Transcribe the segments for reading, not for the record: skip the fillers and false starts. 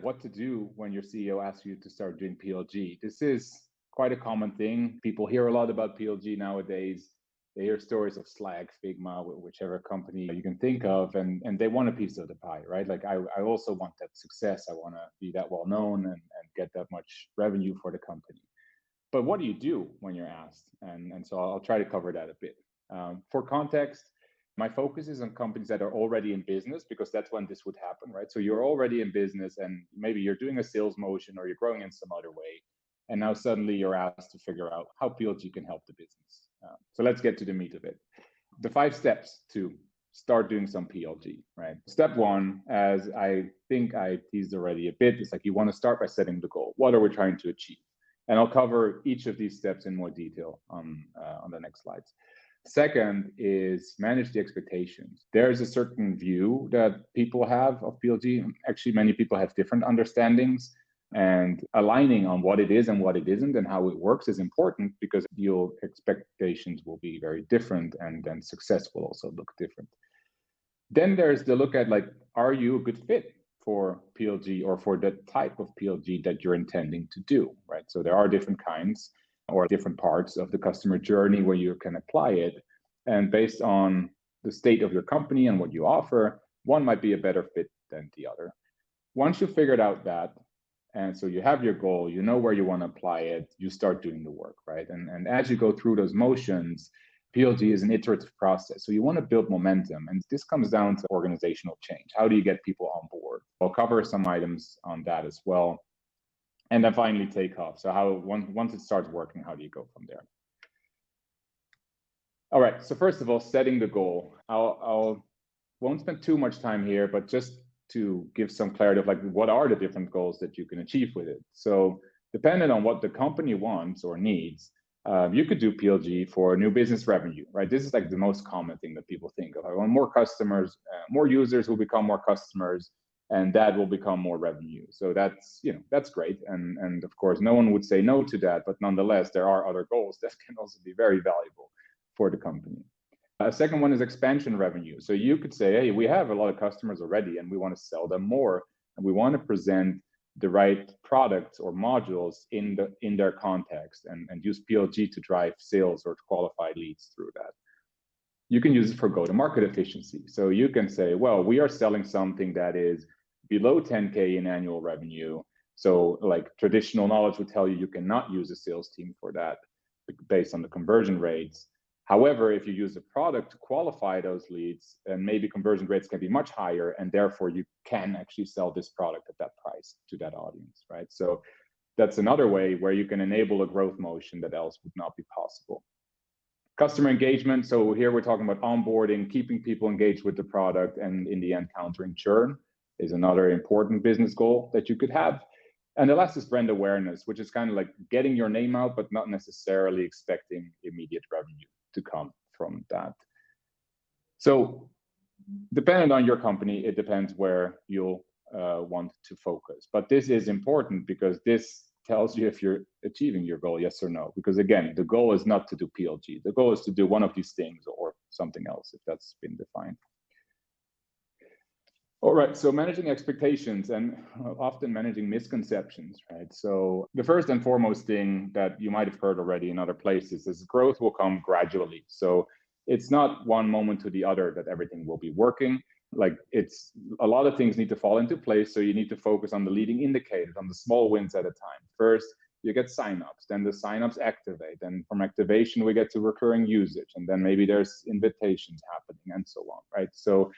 what to do when your CEO asks you to start doing PLG. This is quite a common thing. People hear a lot about PLG nowadays. They hear stories of Slack, Figma, whichever company you can think of, and they want a piece of the pie, right? Like I also want that success. I want to be that well known and get that much revenue for the company. But what do you do when you're asked? And so I'll try to cover that a bit. For context, my focus is on companies that are already in business because that's when this would happen, right? So you're already in business and maybe you're doing a sales motion or you're growing in some other way. And now suddenly you're asked to figure out how PLG can help the business. So let's get to the meat of it. The 5 steps to start doing some PLG, right? Step 1, as I think I teased already a bit, is like you want to start by setting the goal. What are we trying to achieve? And I'll cover each of these steps in more detail on the next slides. Second is manage the expectations. There's a certain view that people have of PLG. Actually, many people have different understandings, and aligning on what it is and what it isn't and how it works is important because your expectations will be very different and then success will also look different. Then there's the look at like, are you a good fit for PLG or for the type of PLG that you're intending to do, right? So there are different kinds or different parts of the customer journey where you can apply it. And based on the state of your company and what you offer, one might be a better fit than the other. Once you figured out that, and so you have your goal, you know where you want to apply it, you start doing the work, right? And as you go through those motions, PLG is an iterative process. So you want to build momentum. And this comes down to organizational change. How do you get people on board? I'll cover some items on that as well. And then finally take off. So how once it starts working, how do you go from there? All right. So first of all, setting the goal. I'll won't spend too much time here, but just to give some clarity of like what are the different goals that you can achieve with it. So depending on what the company wants or needs, you could do PLG for new business revenue, right? This is like the most common thing that people think of. I want more customers, more users will become more customers, and that will become more revenue. So that's, that's great. And of course, no one would say no to that, but nonetheless, there are other goals that can also be very valuable for the company. A second one is expansion revenue. So you could say, hey, we have a lot of customers already and we want to sell them more. And we want to present the right products or modules in their context and use PLG to drive sales or to qualify leads through that. You can use it for go-to-market efficiency. So you can say, well, we are selling something that is below 10K in annual revenue. So like traditional knowledge would tell you you cannot use a sales team for that based on the conversion rates. However, if you use a product to qualify those leads, and maybe conversion rates can be much higher, and therefore you can actually sell this product at that price to that audience, right? So that's another way where you can enable a growth motion that else would not be possible. Customer engagement. So here we're talking about onboarding, keeping people engaged with the product, and in the end, countering churn is another important business goal that you could have. And the last is brand awareness, which is kind of like getting your name out, but not necessarily expecting immediate revenue to come from that. So depending on your company, it depends where you'll want to focus. But this is important because this tells you if you're achieving your goal, yes or no. Because again, the goal is not to do PLG. The goal is to do one of these things or something else if that's been defined. All right, so managing expectations and often managing misconceptions, right? So the first and foremost thing that you might have heard already in other places is growth will come gradually. So it's not one moment to the other that everything will be working. Like it's a lot of things need to fall into place. So you need to focus on the leading indicators, on the small wins at a time. First, you get signups, then the signups activate. And from activation, we get to recurring usage. And then maybe there's invitations happening and so on, right? So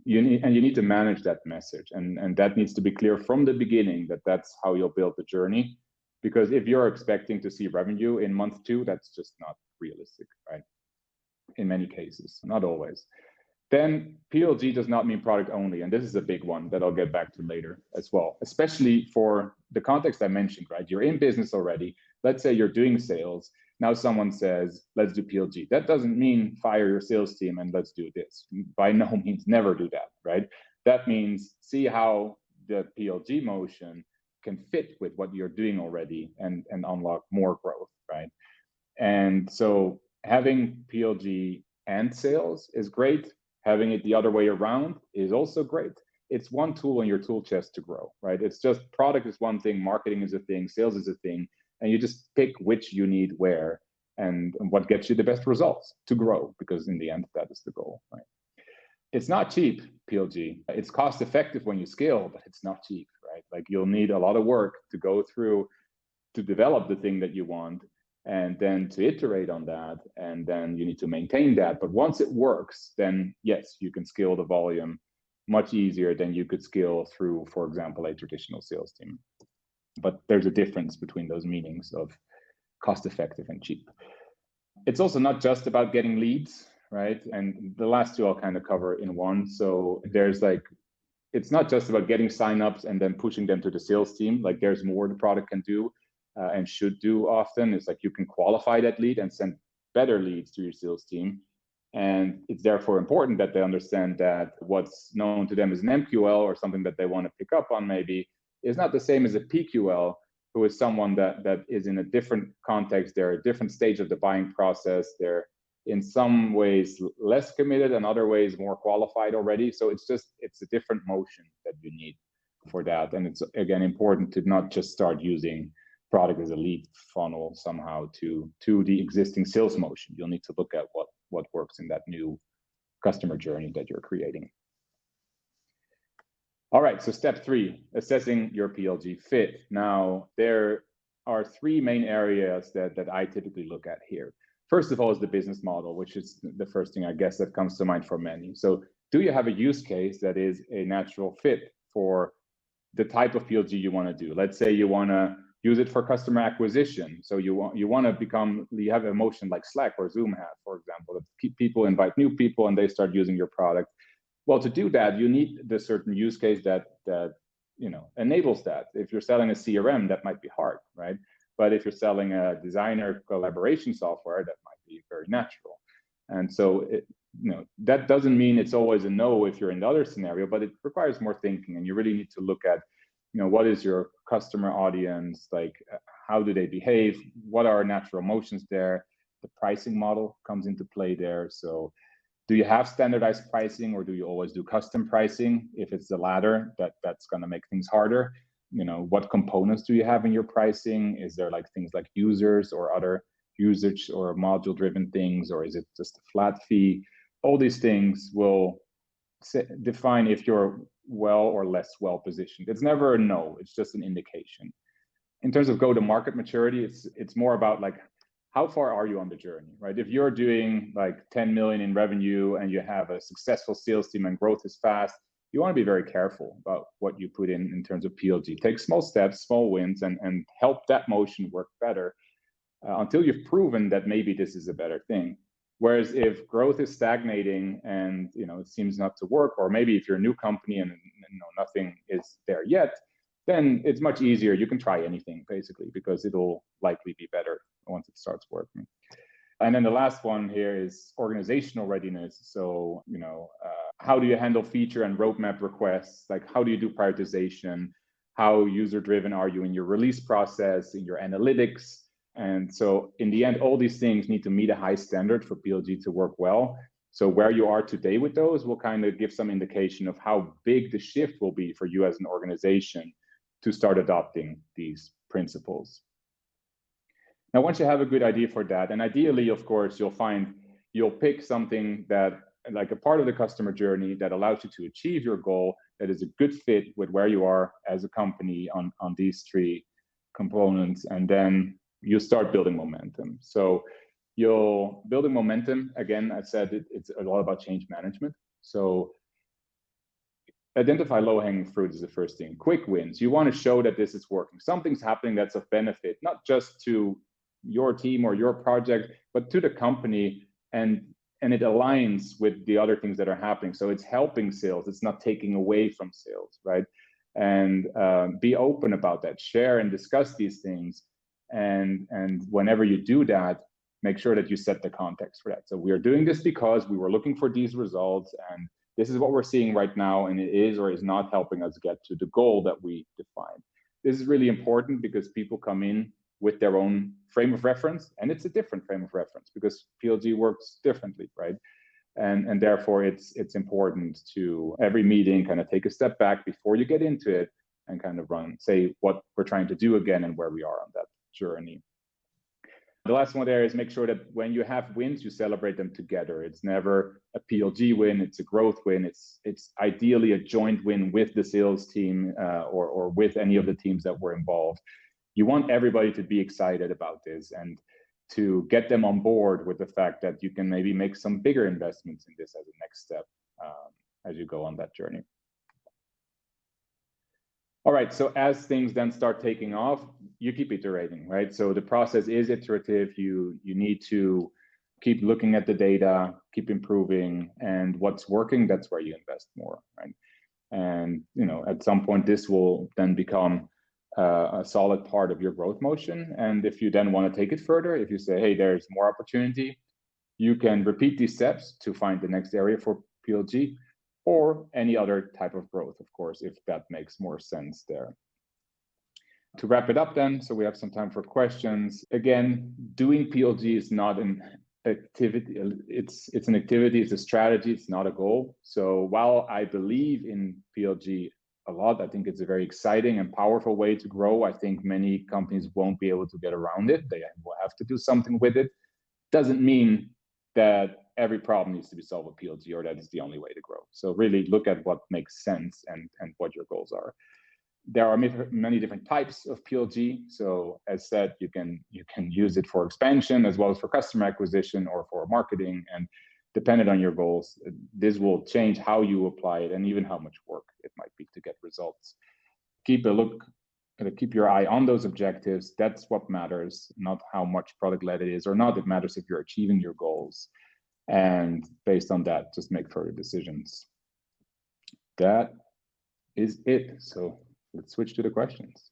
you need to manage that message, and that needs to be clear from the beginning that that's how you'll build the journey. Because if you're expecting to see revenue in month 2, that's just not realistic, right? In many cases, not always. Then PLG does not mean product only, and this is a big one that I'll get back to later as well, especially for the context I mentioned, right? You're in business already. Let's say you're doing sales. Now someone says, let's do PLG. That doesn't mean fire your sales team and let's do this. By no means, never do that, right? That means see how the PLG motion can fit with what you're doing already and unlock more growth, right? And so having PLG and sales is great. Having it the other way around is also great. it's one tool in your tool chest to grow, right? It's just product is one thing, marketing is a thing, sales is a thing, and you just pick which you need where and what gets you the best results to grow, because in the end, that is the goal, right? It's not cheap, PLG. It's cost effective when you scale, but it's not cheap, right? Like you'll need a lot of work to go through to develop the thing that you want, and then to iterate on that, and then you need to maintain that. But once it works, then yes, you can scale the volume much easier than you could scale through, for example, a traditional sales team. But there's a difference between those meanings of cost effective and cheap. It's also not just about getting leads, right? And the last two I'll kind of cover in one. So there's like, it's not just about getting signups and then pushing them to the sales team. Like there's more the product can do and should do often. It's like you can qualify that lead and send better leads to your sales team. And it's therefore important that they understand that what's known to them as an MQL or something that they want to pick up on maybe is not the same as a PQL, who is someone that is in a different context. They're a different stage of the buying process. They're in some ways less committed and other ways more qualified already. So it's a different motion that you need for that. And it's, again, important to not just start using product as a lead funnel somehow to the existing sales motion. You'll need to look at what works in that new customer journey that you're creating. All right, so step 3, assessing your PLG fit. Now, there are 3 main areas that I typically look at here. First of all is the business model, which is the first thing I guess that comes to mind for many. So do you have a use case that is a natural fit for the type of PLG you want to do? Let's say you want to use it for customer acquisition. So you want to you have a motion like Slack or Zoom have, for example, that people invite new people and they start using your product. Well, to do that, you need the certain use case that enables that. If you're selling a CRM, that might be hard, right? But if you're selling a designer collaboration software, that might be very natural. And so that doesn't mean it's always a no if you're in the other scenario, but it requires more thinking, and you really need to look at what is your customer audience, like how do they behave, what are natural motions there. The pricing model comes into play there. So do you have standardized pricing, or do you always do custom pricing? If it's the latter, that's going to make things harder. What components do you have in your pricing? Is there like things like users or other usage or module driven things, or is it just a flat fee? All these things will define if you're well or less well positioned. It's never a no, it's just an indication. In terms of go-to-market maturity, it's more about like, how far are you on the journey, right? If you're doing like 10 million in revenue and you have a successful sales team and growth is fast, you want to be very careful about what you put in terms of PLG. Take small steps, small wins, and help that motion work better until you've proven that maybe this is a better thing. Whereas if growth is stagnating and it seems not to work, or maybe if you're a new company and nothing is there yet, then it's much easier. You can try anything basically, because it'll likely be better once it starts working. And then the last one here is organizational readiness. So, how do you handle feature and roadmap requests? Like, how do you do prioritization? How user-driven are you in your release process, in your analytics? And so in the end, all these things need to meet a high standard for PLG to work well. So where you are today with those will kind of give some indication of how big the shift will be for you as an organization to start adopting these principles. Now, once you have a good idea for that, and ideally, of course, you'll pick something that, like a part of the customer journey that allows you to achieve your goal, that is a good fit with where you are as a company on these 3 components, and then you start building momentum. So you'll building momentum, again, I said it's a lot about change management. So identify low-hanging fruit is the first thing. Quick wins. You want to show that this is working. Something's happening that's of benefit, not just to your team or your project, but to the company, and it aligns with the other things that are happening. So it's helping sales. It's not taking away from sales, right? And be open about that. Share and discuss these things. And whenever you do that, make sure that you set the context for that. So we are doing this because we were looking for these results, and this is what we're seeing right now, and it is or is not helping us get to the goal that we defined. This is really important because people come in with their own frame of reference, and it's a different frame of reference because PLG works differently, right? And therefore it's important to every meeting kind of take a step back before you get into it and kind of say what we're trying to do again and where we are on that journey. The last one there is make sure that when you have wins, you celebrate them together. It's never a PLG win, it's a growth win. It's ideally a joint win with the sales team or with any of the teams that were involved. You want everybody to be excited about this and to get them on board with the fact that you can maybe make some bigger investments in this as a next step as you go on that journey. All right, so as things then start taking off, you keep iterating, right? So the process is iterative. You need to keep looking at the data, keep improving, and what's working, that's where you invest more, right? And at some point, this will then become a solid part of your growth motion. And if you then want to take it further, if you say, hey, there's more opportunity, you can repeat these steps to find the next area for PLG, or any other type of growth, of course, if that makes more sense there. To wrap it up then, so we have some time for questions. Again, doing PLG is not an activity, it's an activity, it's a strategy, it's not a goal. So while I believe in PLG a lot, I think it's a very exciting and powerful way to grow. I think many companies won't be able to get around it. They will have to do something with it. Doesn't mean that every problem needs to be solved with PLG or that is the only way to grow. So really look at what makes sense and what your goals are. There are many different types of PLG. So as said, you can use it for expansion as well as for customer acquisition or for marketing. And depending on your goals, this will change how you apply it and even how much work it might be to get results. Keep your eye on those objectives. That's what matters, not how much product-led it is or not. It matters if you're achieving your goals. And based on that, just make further decisions. That is it. So let's switch to the questions.